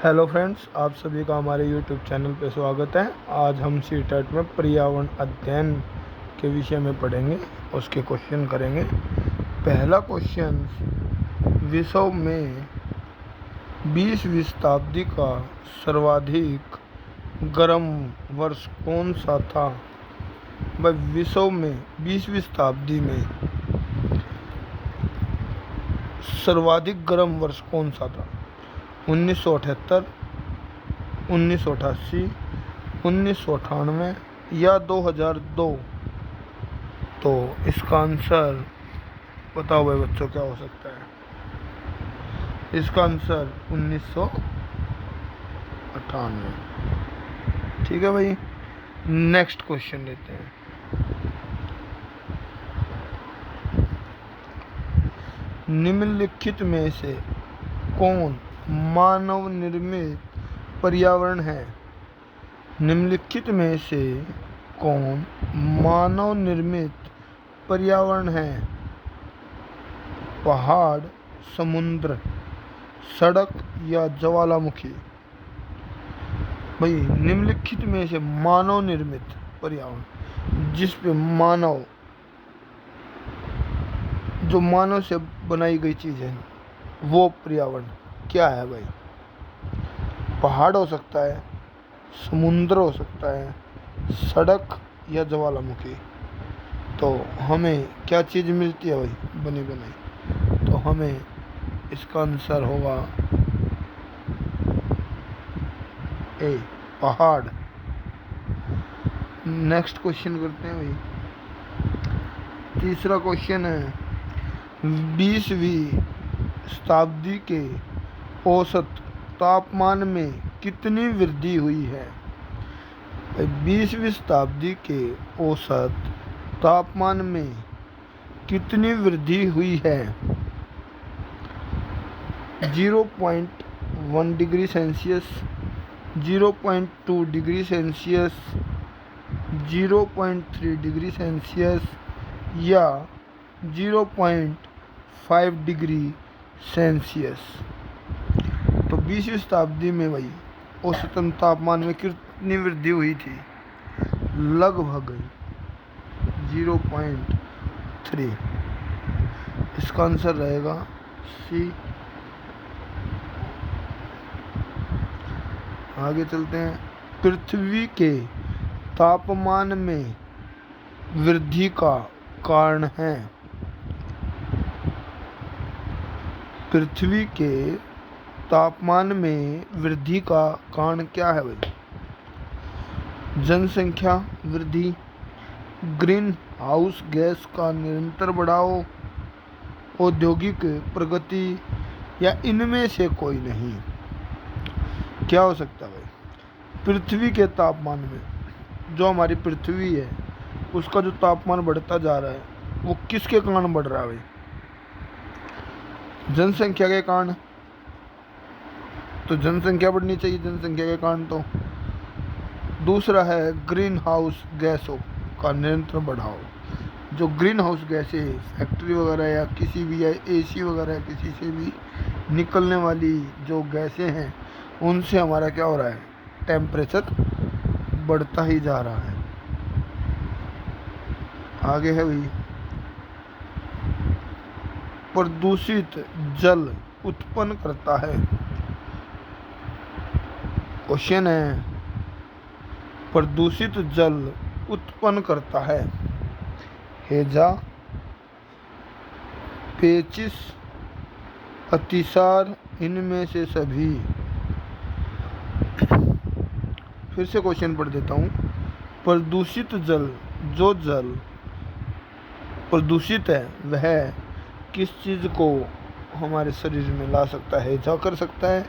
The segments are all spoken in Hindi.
हेलो फ्रेंड्स, आप सभी का हमारे यूट्यूब चैनल पे स्वागत है। आज हम सीटेट में पर्यावरण अध्ययन के विषय में पढ़ेंगे, उसके क्वेश्चन करेंगे। पहला क्वेश्चन, विश्व में 20वीं शताब्दी का सर्वाधिक गर्म वर्ष कौन सा था? भाई, विश्व में 20वीं शताब्दी में सर्वाधिक गर्म वर्ष कौन सा था? 1978, 1988, 1998 या 2002? तो इसका आंसर बताओ भाई बच्चों, क्या हो सकता है? इसका आंसर 1998। ठीक है भाई, नेक्स्ट क्वेश्चन लेते हैं। निम्नलिखित में से कौन मानव निर्मित पर्यावरण है? निम्नलिखित में से कौन मानव निर्मित पर्यावरण है? पहाड़, समुद्र, सड़क या ज्वालामुखी? भाई, निम्नलिखित में से मानव निर्मित पर्यावरण, जिस पे मानव, जो मानव से बनाई गई चीज़ है, वो पर्यावरण क्या है भाई? पहाड़ हो सकता है, समुद्र हो सकता है, सड़क या ज्वालामुखी? तो हमें क्या चीज़ मिलती है भाई बनी बनाई? तो हमें इसका आंसर होगा ए, पहाड़। नेक्स्ट क्वेश्चन करते हैं भाई। तीसरा क्वेश्चन है, 20वीं शताब्दी के औसत तापमान में कितनी वृद्धि हुई है? 20वीं शताब्दी के औसत तापमान में कितनी वृद्धि हुई है? 0.1 degree Celsius, 0.2 degree Celsius, 0.3 degree Celsius या 0.5 डिग्री सेल्सियस? तो 20वीं शताब्दी में भाई औसतन तापमान में कितनी वृद्धि हुई थी? लगभग 0.3। इसका आंसर रहेगा सी। आगे चलते हैं। पृथ्वी के तापमान में वृद्धि का कारण है? पृथ्वी के तापमान में वृद्धि का कारण क्या है भाई? जनसंख्या वृद्धि, ग्रीन हाउस गैस का निरंतर बढ़ाव, औद्योगिक प्रगति या इनमें से कोई नहीं? क्या हो सकता है भाई? पृथ्वी के तापमान में, जो हमारी पृथ्वी है उसका जो तापमान बढ़ता जा रहा है, वो किसके कारण बढ़ रहा है भाई? जनसंख्या के कारण। तो जनसंख्या बढ़नी चाहिए जनसंख्या के कारण। तो दूसरा है ग्रीन हाउस गैसों का निरंतर बढ़ाव। जो ग्रीन हाउस गैसें है, फैक्ट्री वगैरह या किसी भी, या एसी वगैरह किसी से भी निकलने वाली जो गैसें हैं, उनसे हमारा क्या हो रहा है? टेम्परेचर बढ़ता ही जा रहा है। आगे है भाई, प्रदूषित जल उत्पन्न करता है। क्वेश्चन है, प्रदूषित जल उत्पन्न करता है हैजा, पेचिश, अतिसार, इनमें से सभी? फिर से क्वेश्चन पढ़ देता हूँ। प्रदूषित जल, जो जल प्रदूषित है, वह किस चीज़ को हमारे शरीर में ला सकता है? हैजा कर सकता है,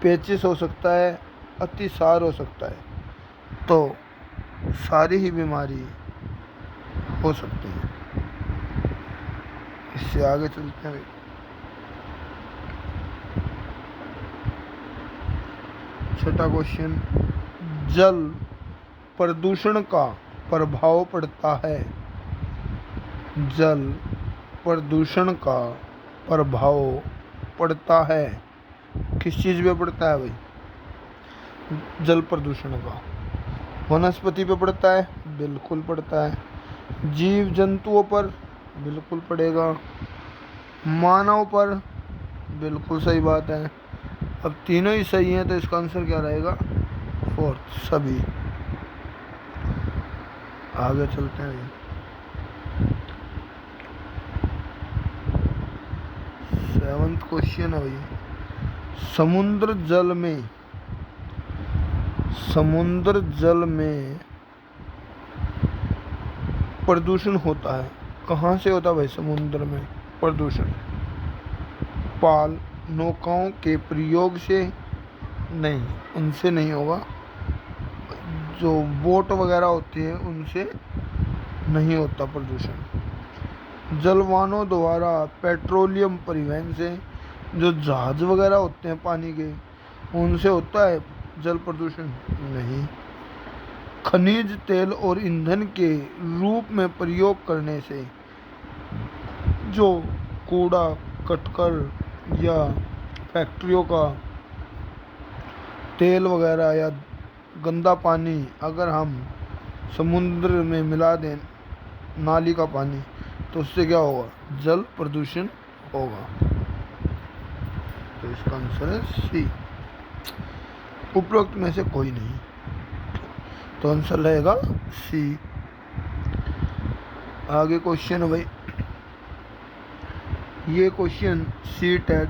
पेचिश हो सकता है, अतिसार हो सकता है। तो सारी ही बीमारी हो सकती है। इससे आगे चलते हैं। छठा क्वेश्चन, जल प्रदूषण का प्रभाव पड़ता है? जल प्रदूषण का प्रभाव पड़ता है, किस चीज़ पे पड़ता है भाई? जल प्रदूषण का। वनस्पति पे पड़ता है, बिल्कुल पड़ता है। जीव जंतुओं पर, बिल्कुल पड़ेगा। मानव पर, बिल्कुल सही बात है। अब तीनों ही सही हैं तो इसका आंसर क्या रहेगा? फोर्थ, सभी। आगे चलते हैं। 7वां क्वेश्चन है भाई, समुद्र जल में प्रदूषण होता है। कहाँ से होता है भाई समुद्र में प्रदूषण? पाल नौकाओं के प्रयोग से? नहीं, उनसे नहीं होगा। जो बोट वगैरह होती है उनसे नहीं होता प्रदूषण। जलवानों द्वारा पेट्रोलियम परिवहन से, जो जहाज वगैरह होते हैं पानी के, उनसे होता है जल प्रदूषण? नहीं। खनिज तेल और ईंधन के रूप में प्रयोग करने से, जो कूड़ा कटकर या फैक्ट्रियों का तेल वगैरह या गंदा पानी अगर हम समुद्र में मिला दें, नाली का पानी, तो उससे क्या होगा? जल प्रदूषण होगा। तो इसका आंसर है सी, उपरोक्त में से कोई नहीं। तो आंसर रहेगा सी। आगे क्वेश्चन है भाई, ये question C TET,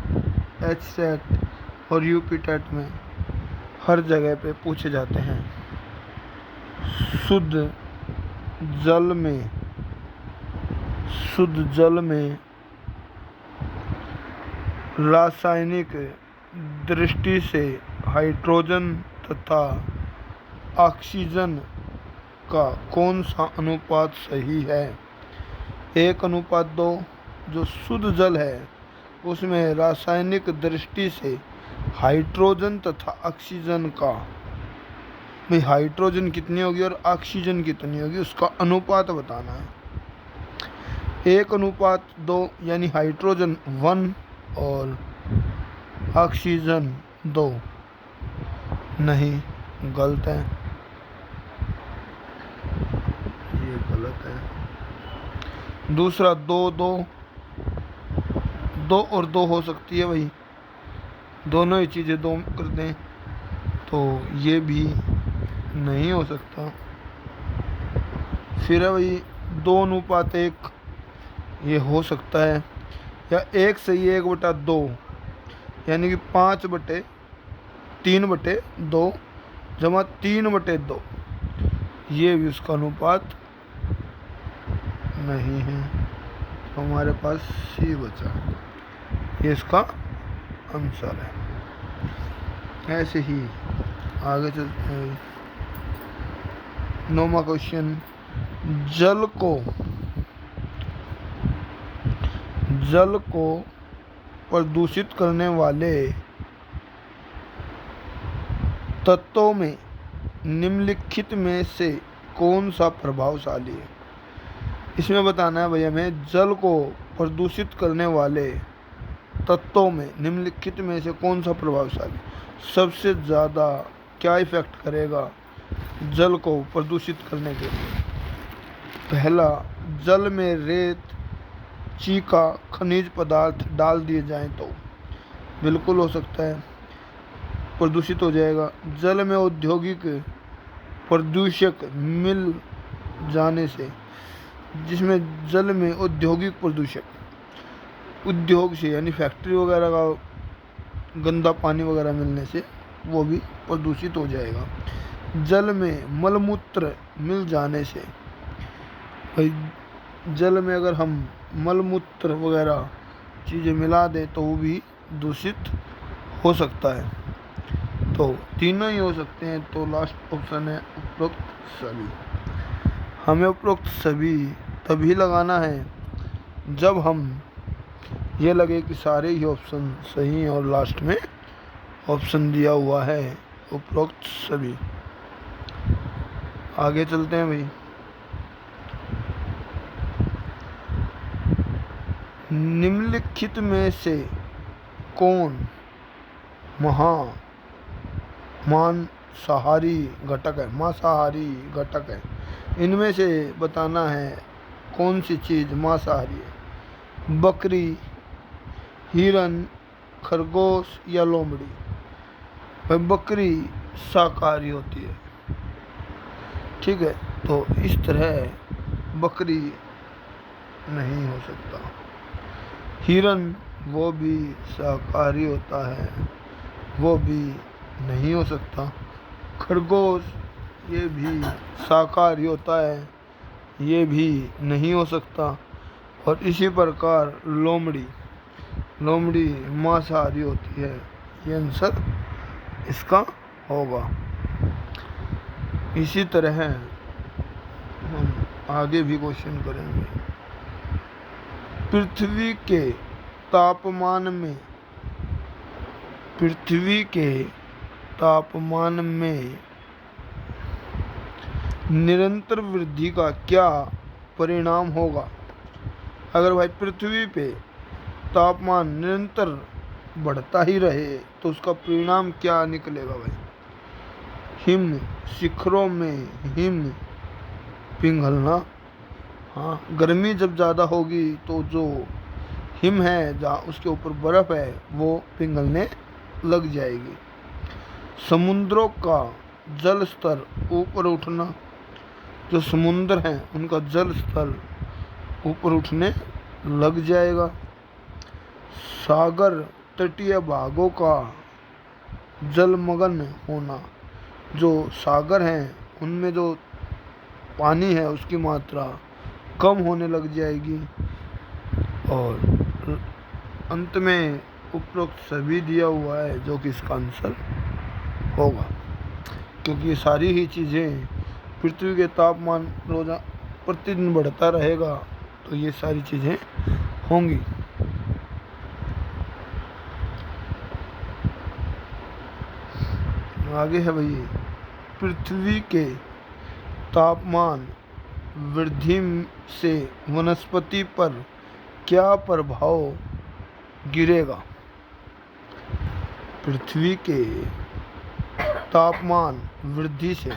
H TET और यूपी टेट में हर जगह पे पूछे जाते हैं। शुद्ध जल में रासायनिक दृष्टि से हाइड्रोजन तथा ऑक्सीजन का कौन सा अनुपात सही है? 1:2। जो शुद्ध जल है उसमें रासायनिक दृष्टि से हाइड्रोजन तथा ऑक्सीजन का, भाई हाइड्रोजन कितनी होगी और ऑक्सीजन कितनी होगी, उसका अनुपात बताना है। 1:2 यानी हाइड्रोजन 1 और ऑक्सीजन 2। नहीं, गलत है, ये गलत है। दूसरा 2 और 2 हो सकती है भाई, दोनों ही चीज़ें 2 कर दें, तो ये भी नहीं हो सकता। फिर है भाई 2:1, ये हो सकता है। या 1 सही है 1/2, यानी कि 5/3/2 जमा 3/2, ये भी उसका अनुपात नहीं है। तो हमारे पास सी बचा, ये इसका आंसर है। ऐसे ही आगे चलते हैं। 9वां क्वेश्चन, जल को प्रदूषित करने वाले तत्वों में निम्नलिखित में से कौन सा प्रभावशाली है? इसमें बताना है भैया हमें, जल को प्रदूषित करने वाले तत्वों में निम्नलिखित में से कौन सा प्रभावशाली, सबसे ज़्यादा क्या इफेक्ट करेगा जल को प्रदूषित करने के लिए? पहला, जल में रेत, चीका, खनिज पदार्थ डाल दिए जाएं तो बिल्कुल हो सकता है, प्रदूषित हो जाएगा। जल में औद्योगिक प्रदूषक मिल जाने से, जिसमें जल में औद्योगिक प्रदूषक, उद्योग से यानी फैक्ट्री वगैरह का गंदा पानी वगैरह मिलने से वो भी प्रदूषित हो जाएगा। जल में मलमूत्र मिल जाने से, भाई जल में अगर हम मलमूत्र वगैरह चीज़ें मिला दें तो वो भी दूषित हो सकता है। तो तीनों ही हो सकते हैं, तो लास्ट ऑप्शन है उपरोक्त सभी। हमें उपरोक्त सभी तभी लगाना है जब हम ये लगे कि सारे ही ऑप्शन सही हैं और लास्ट में ऑप्शन दिया हुआ है उपरोक्त सभी। आगे चलते हैं भाई। निम्नलिखित में से कौन महान सहारी घटक है, मांसाहारी घटक है। इनमें से बताना है कौन सी चीज़ मांसाहारी है। बकरी, हिरन, खरगोश या लोमड़ी। भाई बकरी शाकाहारी होती है, ठीक है, तो इस तरह बकरी नहीं हो सकता। हिरन वो भी शाकाहारी होता है, वो भी नहीं हो सकता। खरगोश ये भी शाकाहारी होता है, ये भी नहीं हो सकता। और इसी प्रकार लोमड़ी मांसाहारी होती है। ये आंसर इसका होगा। इसी तरह हम आगे भी क्वेश्चन करेंगे। पृथ्वी के तापमान में निरंतर वृद्धि का क्या परिणाम होगा। अगर भाई पृथ्वी पे तापमान निरंतर बढ़ता ही रहे तो उसका परिणाम क्या निकलेगा भाई। हिम शिखरों में हिम पिघलना। हाँ, गर्मी जब ज़्यादा होगी तो जो हिम है, जहाँ उसके ऊपर बर्फ़ है, वो पिघलने लग जाएगी। समुद्रों का जल स्तर ऊपर उठना। जो समुद्र हैं उनका जल स्तर ऊपर उठने लग जाएगा। सागर तटीय भागों का जलमग्न होना। जो सागर हैं उनमें जो पानी है उसकी मात्रा कम होने लग जाएगी। और अंत में उपरोक्त सभी दिया हुआ है जो कि इसका आंसर होगा, क्योंकि ये सारी ही चीज़ें पृथ्वी के तापमान रोज़ाना प्रतिदिन बढ़ता रहेगा तो ये सारी चीज़ें होंगी। आगे है भाई, पृथ्वी के तापमान वृद्धि से वनस्पति पर क्या प्रभाव गिरेगा। पृथ्वी के तापमान वृद्धि से,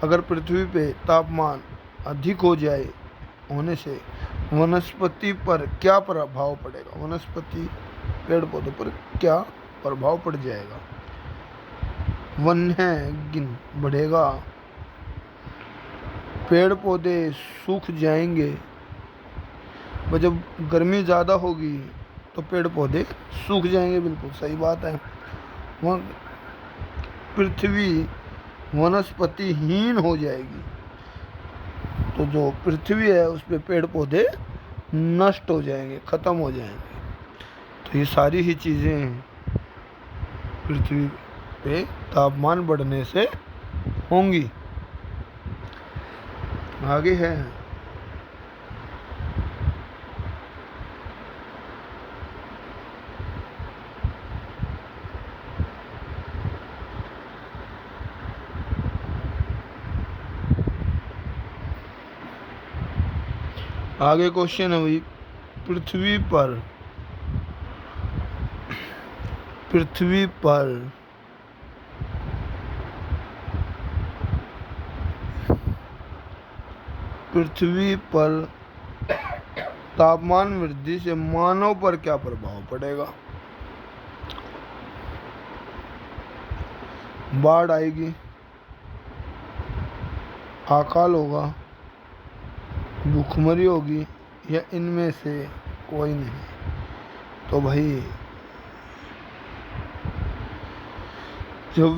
अगर पृथ्वी पे तापमान अधिक हो जाए होने से वनस्पति पर क्या प्रभाव पड़ेगा। वनस्पति पेड़ पौधों पर क्या प्रभाव पड़ जाएगा। वन्यगिन बढ़ेगा, पेड़ पौधे सूख जाएंगे। वह जब गर्मी ज़्यादा होगी तो पेड़ पौधे सूख जाएंगे, बिल्कुल सही बात है। वह पृथ्वी वनस्पतिहीन हो जाएगी, तो जो पृथ्वी है उस पे पेड़ पौधे नष्ट हो जाएंगे, ख़त्म हो जाएंगे। तो ये सारी ही चीज़ें पृथ्वी पे तापमान बढ़ने से होंगी। आगे है, आगे क्वेश्चन है भाई, पृथ्वी पर तापमान वृद्धि से मानव पर क्या प्रभाव पड़ेगा। बाढ़ आएगी, अकाल होगा, भूखमरी होगी, या इनमें से कोई नहीं। तो भाई जब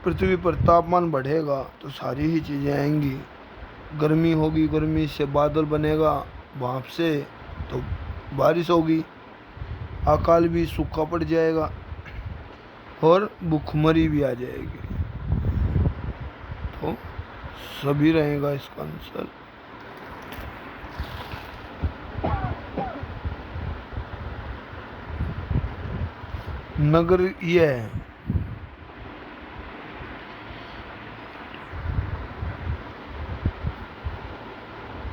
पृथ्वी पर तापमान बढ़ेगा तो सारी ही चीज़ें आएंगी। गर्मी होगी, गर्मी से बादल बनेगा, भाप से तो बारिश होगी, अकाल भी, सूखा पड़ जाएगा, और भूखमरी भी आ जाएगी। तो सभी रहेगा इसका आंसर।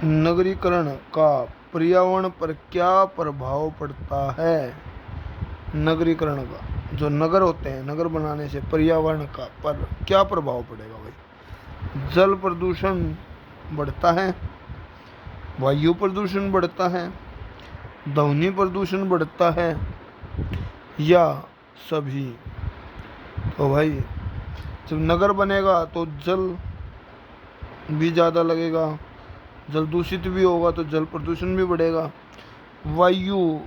नगरीकरण का पर्यावरण पर क्या प्रभाव पड़ता है। नगरीकरण का जो नगर होते हैं, नगर बनाने से पर्यावरण का पर क्या प्रभाव पड़ेगा भाई? जल प्रदूषण बढ़ता है, वायु प्रदूषण बढ़ता है, ध्वनि प्रदूषण बढ़ता है, या सभी? तो भाई जब नगर बनेगा तो जल भी ज़्यादा लगेगा, जल दूषित भी होगा तो जल प्रदूषण भी बढ़ेगा, वायु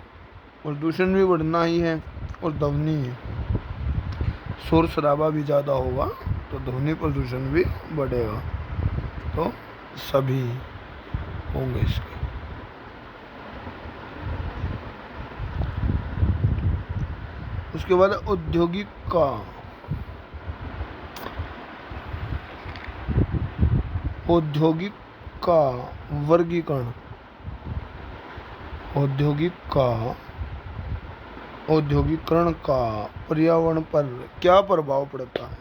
प्रदूषण भी बढ़ना ही है, और ध्वनि शोर शराबा भी ज़्यादा होगा तो ध्वनि प्रदूषण भी बढ़ेगा। तो सभी होंगे इसके। उसके बाद औद्योगिक का वर्गीकरण। औद्योगिकरण का पर्यावरण पर क्या प्रभाव पड़ता है?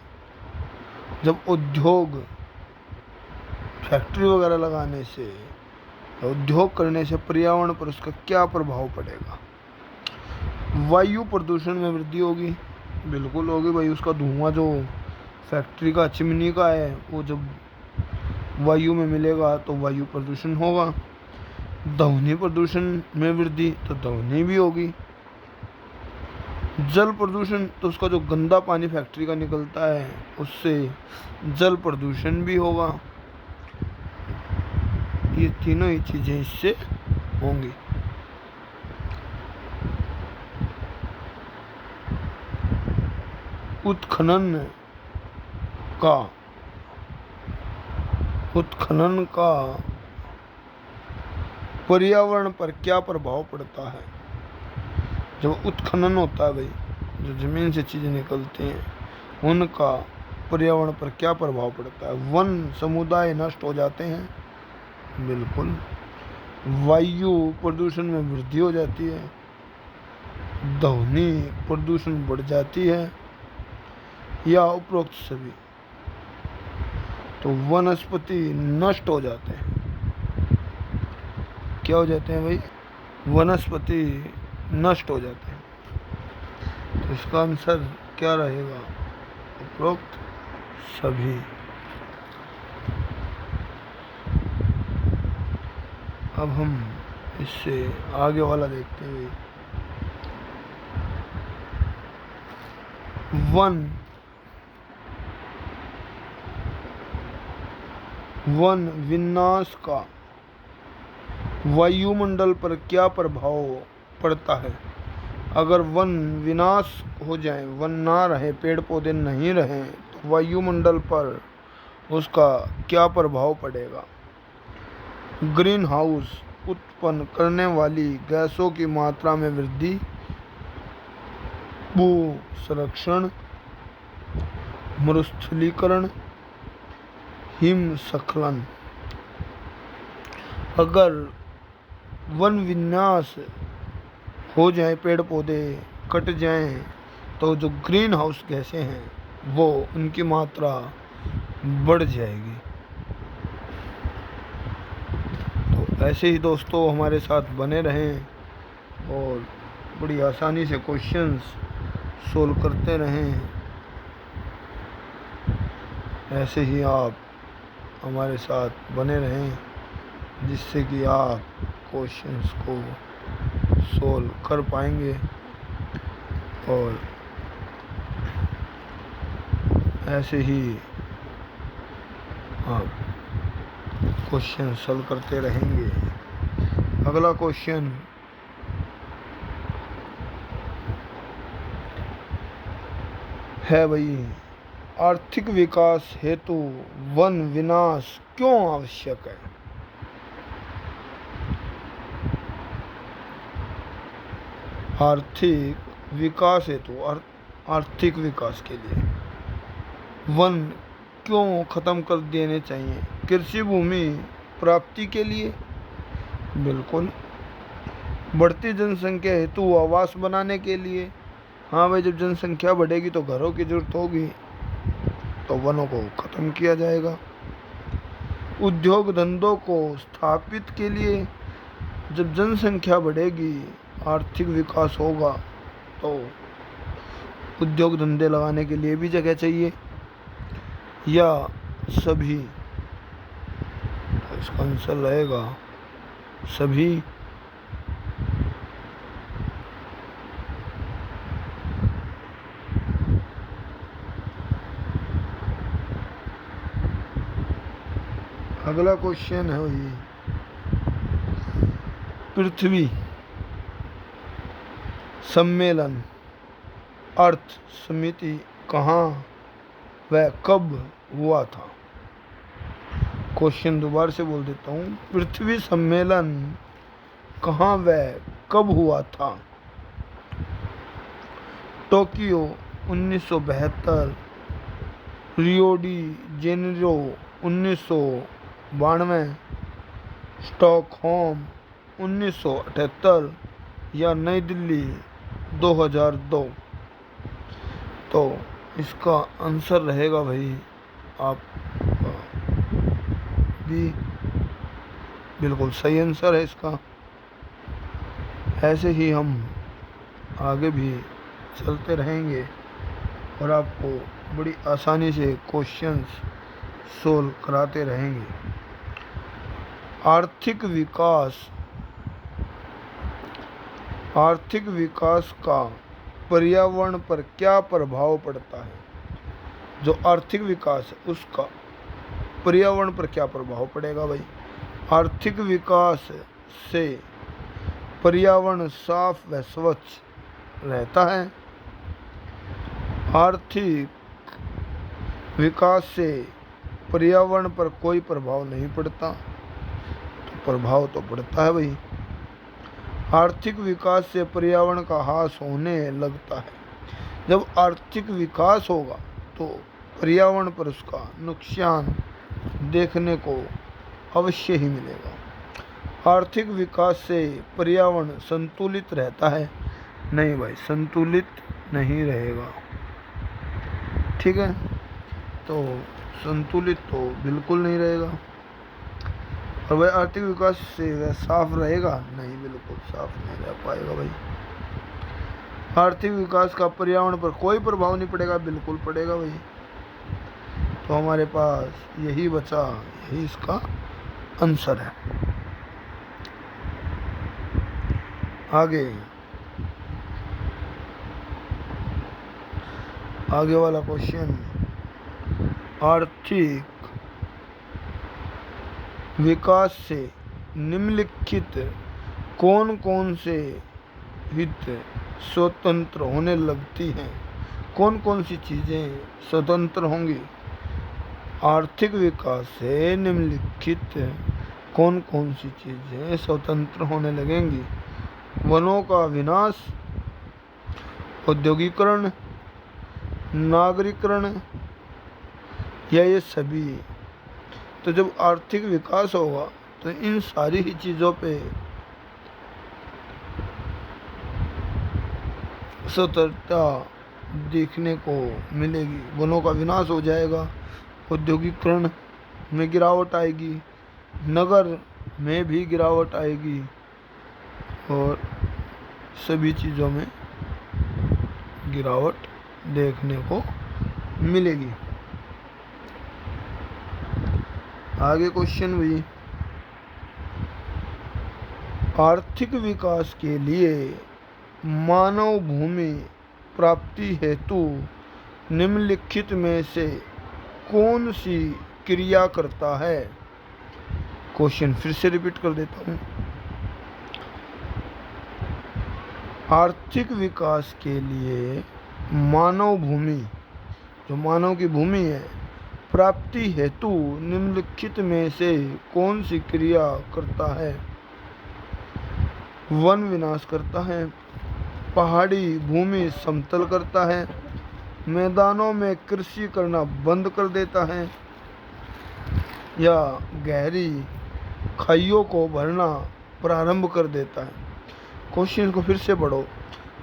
जब उद्योग, फैक्ट्री वगैरह लगाने से, उद्योग करने से पर्यावरण पर उसका क्या प्रभाव पड़ेगा? वायु प्रदूषण में वृद्धि होगी, बिल्कुल होगी भाई। उसका धुआं जो फैक्ट्री का, चिमनी का है, वो जब वायु में मिलेगा तो वायु प्रदूषण होगा। ध्वनि प्रदूषण में वृद्धि, तो ध्वनि भी होगी। जल प्रदूषण, तो उसका जो गंदा पानी फैक्ट्री का निकलता है उससे जल प्रदूषण भी होगा। ये तीनों ही चीजें इससे होंगी। उत्खनन का पर्यावरण पर क्या प्रभाव पड़ता है? जब उत्खनन होता है भाई, जो जमीन से चीजें निकलती हैं उनका पर्यावरण पर क्या प्रभाव पड़ता है? वन समुदाय नष्ट हो जाते हैं, बिल्कुल। वायु प्रदूषण में वृद्धि हो जाती है, ध्वनि प्रदूषण बढ़ जाती है, या उपरोक्त सभी? तो वनस्पति नष्ट हो जाते हैं। क्या हो जाते हैं भाई? वनस्पति नष्ट हो जाते हैं। तो इसका आंसर क्या रहेगा? उपरोक्त सभी। अब हम इससे आगे वाला देखते हैं। वन विनाश का वायुमंडल पर क्या प्रभाव पड़ता है? अगर वन विनाश हो जाए, वन ना रहे, पेड़ पौधे नहीं रहे, तो वायुमंडल पर उसका क्या प्रभाव पड़ेगा? ग्रीन हाउस उत्पन्न करने वाली गैसों की मात्रा में वृद्धि, भू संरक्षण, मरुस्थलीकरण, हिमस्खलन। अगर वन विनाश हो जाए, पेड़ पौधे कट जाएं, तो जो ग्रीन हाउस गैसें हैं वो उनकी मात्रा बढ़ जाएगी। तो ऐसे ही दोस्तों हमारे साथ बने रहें और बड़ी आसानी से क्वेश्चंस सोल्व करते रहें। ऐसे ही आप हमारे साथ बने रहें, जिससे कि आप क्वेश्चंस को सोल्व कर पाएंगे और ऐसे ही आप क्वेश्चन सोल्व करते रहेंगे। अगला क्वेश्चन है भाई, आर्थिक विकास हेतु वन विनाश क्यों आवश्यक है? आर्थिक विकास हेतु, आर्थिक विकास के लिए वन क्यों खत्म कर देने चाहिए? कृषि भूमि प्राप्ति के लिए, बिल्कुल। बढ़ती जनसंख्या हेतु आवास बनाने के लिए, हाँ भाई, जब जनसंख्या बढ़ेगी तो घरों की जरूरत होगी, तो वनों को खत्म किया जाएगा। उद्योग धंधों को स्थापित के लिए, जब जनसंख्या बढ़ेगी, आर्थिक विकास होगा, तो उद्योग धंधे लगाने के लिए भी जगह चाहिए या सभी? तो इसका आंसर रहेगा सभी। अगला क्वेश्चन है ये, पृथ्वी सम्मेलन अर्थ समिति कहाँ व कब हुआ था? क्वेश्चन दोबारा से बोल देता हूँ, पृथ्वी सम्मेलन कहाँ व कब हुआ था? Tokyo 1972, Rio de Janeiro 1992, Stockholm 1978 या नई दिल्ली 2002? तो इसका आंसर रहेगा भाई आप भी बिल्कुल सही आंसर है इसका। ऐसे ही हम आगे भी चलते रहेंगे और आपको बड़ी आसानी से क्वेश्चंस सोल्व कराते रहेंगे। आर्थिक विकास का पर्यावरण पर क्या प्रभाव पड़ता है? जो आर्थिक विकास है उसका पर्यावरण पर क्या प्रभाव पड़ेगा भाई? आर्थिक विकास से पर्यावरण साफ व स्वच्छ रहता है। आर्थिक विकास से पर्यावरण पर कोई प्रभाव नहीं पड़ता। तो प्रभाव तो पड़ता है भाई। आर्थिक विकास से पर्यावरण का ह्रास होने लगता है। जब आर्थिक विकास होगा तो पर्यावरण पर उसका नुकसान देखने को अवश्य ही मिलेगा। आर्थिक विकास से पर्यावरण संतुलित रहता है? नहीं भाई, संतुलित नहीं रहेगा। ठीक है, तो संतुलित तो बिल्कुल नहीं रहेगा। और वह आर्थिक विकास से वह साफ रहेगा? नहीं, बिल्कुल साफ नहीं रह पाएगा भाई। आर्थिक विकास का पर्यावरण पर कोई प्रभाव नहीं पड़ेगा? बिल्कुल पड़ेगा भाई। तो हमारे पास यही बचा, यही इसका आंसर है। आगे वाला क्वेश्चन, आर्थिक विकास से निम्नलिखित कौन कौन से हित स्वतंत्र होने लगती हैं? कौन कौन सी चीज़ें स्वतंत्र होंगी? आर्थिक विकास से निम्नलिखित कौन कौन सी चीज़ें स्वतंत्र होने लगेंगी? वनों का विनाश, औद्योगिकरण, नागरीकरण या ये सभी? तो जब आर्थिक विकास होगा तो इन सारी ही चीज़ों पे स्वतंत्रता देखने को मिलेगी। वनों का विनाश हो जाएगा, औद्योगिकरण में गिरावट आएगी, नगर में भी गिरावट आएगी और सभी चीज़ों में गिरावट देखने को मिलेगी। आगे क्वेश्चन भी, आर्थिक विकास के लिए मानव भूमि प्राप्ति हेतु निम्नलिखित में से कौन सी क्रिया करता है? क्वेश्चन फिर से रिपीट कर देता हूँ। आर्थिक विकास के लिए मानव भूमि, जो मानव की भूमि है, प्राप्ति हेतु निम्नलिखित में से कौन सी क्रिया करता है? वन विनाश करता है, पहाड़ी भूमि समतल करता है, मैदानों में कृषि करना बंद कर देता है या गहरी खाइयों को भरना प्रारंभ कर देता है? क्वेश्चन को फिर से पढ़ो।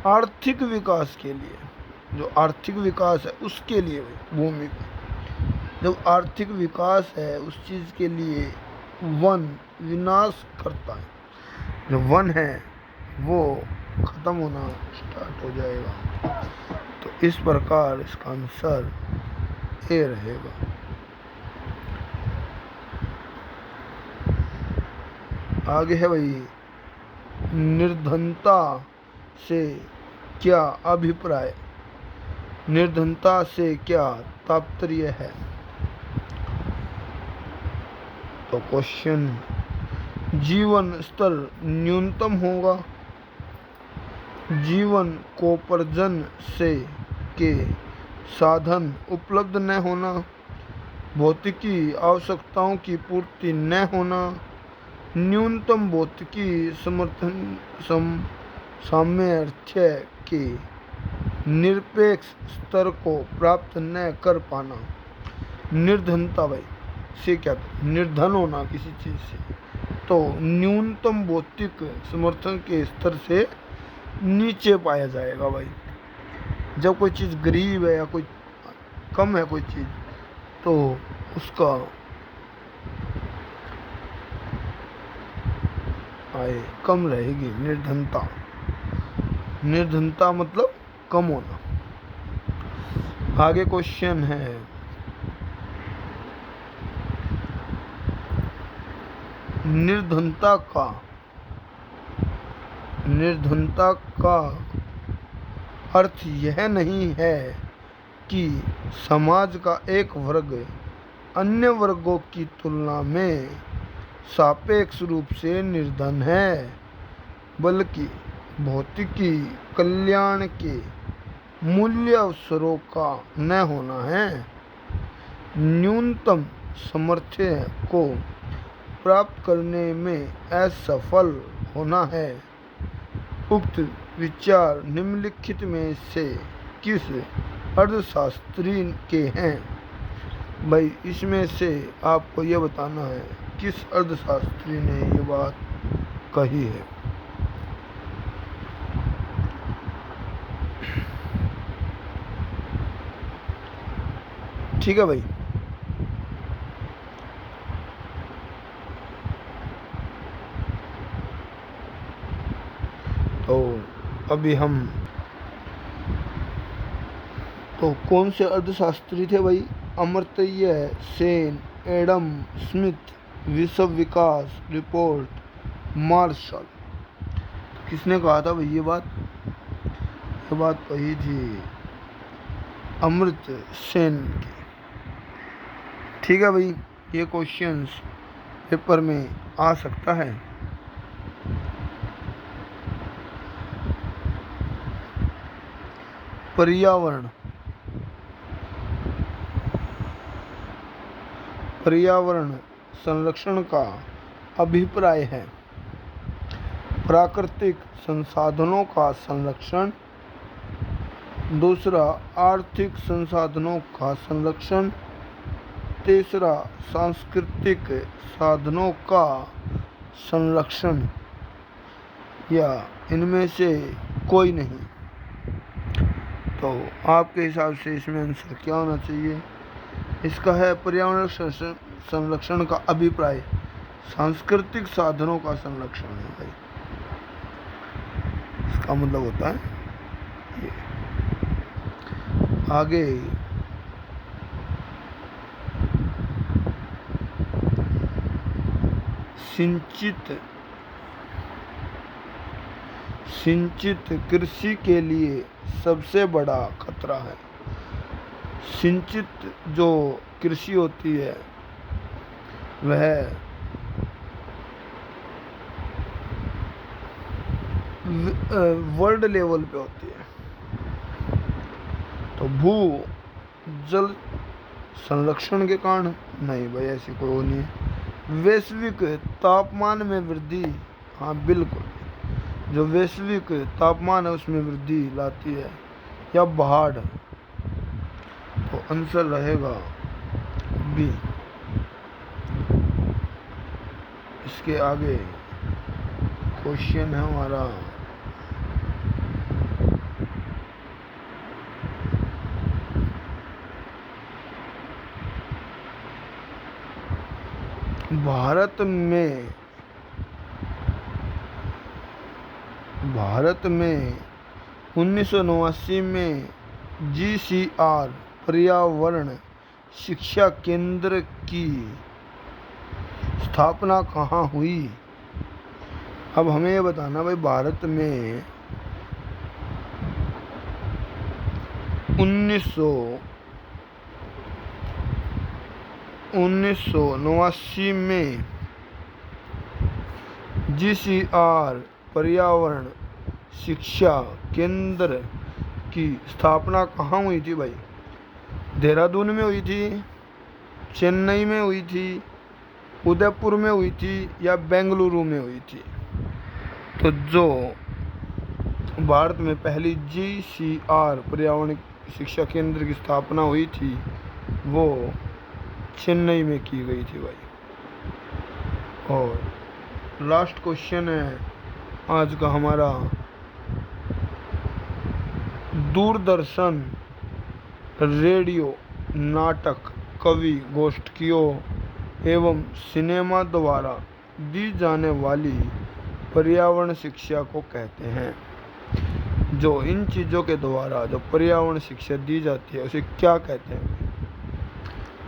आर्थिक विकास के लिए, जो आर्थिक विकास है उसके लिए भूमि, जब आर्थिक विकास है उस चीज़ के लिए वन विनाश करता है। जो वन है वो ख़त्म होना स्टार्ट हो जाएगा। तो इस प्रकार इसका आंसर ए रहेगा। आगे है भाई, निर्धनता से क्या अभिप्राय, निर्धनता से क्या तात्पर्य है। तो क्वेश्चन, जीवन स्तर न्यूनतम होगा, जीवन कोपार्जन से के साधन उपलब्ध न होना, भौतिकी आवश्यकताओं की पूर्ति न होना, न्यूनतम भौतिकी सामर्थ्य के निरपेक्ष स्तर को प्राप्त न कर पाना। निर्धनता भाई से क्या, निर्धन होना किसी चीज़ से, तो न्यूनतम भौतिक समर्थन के स्तर से नीचे पाया जाएगा भाई। जब कोई चीज़ गरीब है या कोई कम है कोई चीज़, तो उसका आय कम रहेगी। निर्धनता, निर्धनता मतलब कम होना। आगे क्वेश्चन है, निर्धनता का अर्थ यह नहीं है कि समाज का एक वर्ग अन्य वर्गों की तुलना में सापेक्ष रूप से निर्धन है, बल्कि भौतिकी कल्याण के मूल्य अवसरों का न होना है, न्यूनतम सामर्थ्य को प्राप्त करने में असफल होना है। उक्त विचार निम्नलिखित में से किस अर्थशास्त्री के हैं। भाई इसमें से आपको ये बताना है किस अर्थशास्त्री ने ये बात कही है। ठीक है भाई, तो अभी हम तो कौन से अर्थशास्त्री थे भाई, अमर्त्य सेन, एडम स्मिथ, विश्व विकास रिपोर्ट, मार्शल। किसने कहा था भाई ये बात कही थी अमर्त्य सेन की। ठीक है भाई, ये क्वेश्चंस पेपर में आ सकता है। पर्यावरण संरक्षण का अभिप्राय है प्राकृतिक संसाधनों का संरक्षण, दूसरा आर्थिक संसाधनों का संरक्षण, तीसरा सांस्कृतिक साधनों का संरक्षण, या इनमें से कोई नहीं। तो आपके हिसाब से इसमें आंसर क्या होना चाहिए। इसका है पर्यावरण संरक्षण का अभिप्राय सांस्कृतिक साधनों का संरक्षण है भाई। इसका मतलब होता है ये। आगे सिंचित कृषि के लिए सबसे बड़ा खतरा है। सिंचित जो कृषि होती है वह वर्ल्ड लेवल पे होती है। तो भू जल संरक्षण के कारण नहीं भाई, ऐसी कोई वो नहीं है। वैश्विक तापमान में वृद्धि, हाँ बिल्कुल, जो वैश्विक तापमान है उसमें वृद्धि लाती है, या बाढ़। तो आंसर रहेगा बी। इसके आगे क्वेश्चन है हमारा, भारत में 1989 में GCR पर्यावरण शिक्षा केंद्र की स्थापना कहाँ हुई? अब हमें ये बताना भाई, भारत में 1989 में GCR पर्यावरण शिक्षा केंद्र की स्थापना कहाँ हुई थी भाई? देहरादून में हुई थी, चेन्नई में हुई थी, उदयपुर में हुई थी या बेंगलुरु में हुई थी? तो जो भारत में पहली GCR पर्यावरण शिक्षा केंद्र की स्थापना हुई थी वो चेन्नई में की गई थी भाई। और लास्ट क्वेश्चन है आज का हमारा, दूरदर्शन रेडियो नाटक कवि गोष्ठियों एवं सिनेमा द्वारा दी जाने वाली पर्यावरण शिक्षा को कहते हैं। जो इन चीज़ों के द्वारा जो पर्यावरण शिक्षा दी जाती है उसे क्या कहते हैं?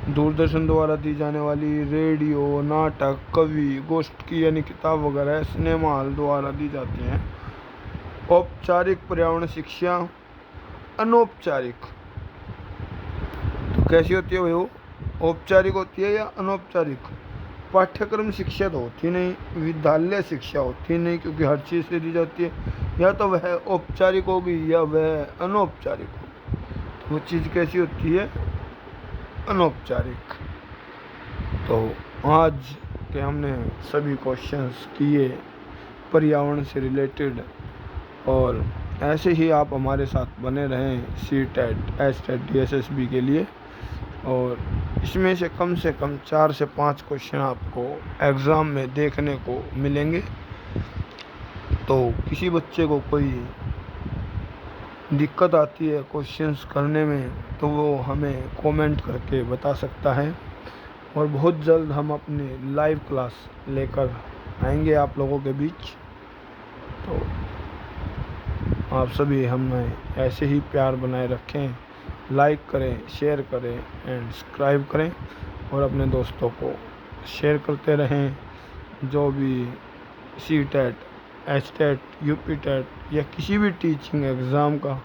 दूरदर्शन द्वारा दी जाने वाली, रेडियो नाटक कवि गोष्ठी यानी किताब वगैरह, सिनेमा हॉल द्वारा दी जाती हैं। औपचारिक पर्यावरण शिक्षा, अनौपचारिक। तो कैसी होती है भाई वो? औपचारिक होती है या अनौपचारिक? पाठ्यक्रम शिक्षा तो होती नहीं, विद्यालय शिक्षा होती नहीं, क्योंकि हर चीज़ से दी जाती है। या तो वह औपचारिक होगी या वह अनौपचारिक होगी। तो वो चीज़ कैसी होती है? अनौपचारिक। तो आज के हमने सभी क्वेश्चंस किए पर्यावरण से रिलेटेड, और ऐसे ही आप हमारे साथ बने रहें CTET, STET, DSSB के लिए। और इसमें से कम 4 से 5 क्वेश्चन आपको एग्ज़ाम में देखने को मिलेंगे। तो किसी बच्चे को कोई दिक्कत आती है क्वेश्चंस करने में तो वो हमें कमेंट करके बता सकता है, और बहुत जल्द हम अपनी लाइव क्लास लेकर आएंगे आप लोगों के बीच। तो आप सभी हमें ऐसे ही प्यार बनाए रखें, लाइक करें, शेयर करें एंड सब्सक्राइब करें, और अपने दोस्तों को शेयर करते रहें। जो भी CTET, STET, UPTET या किसी भी टीचिंग एग्ज़ाम को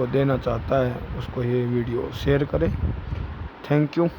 देना चाहता है उसको ये वीडियो शेयर करें। Thank you.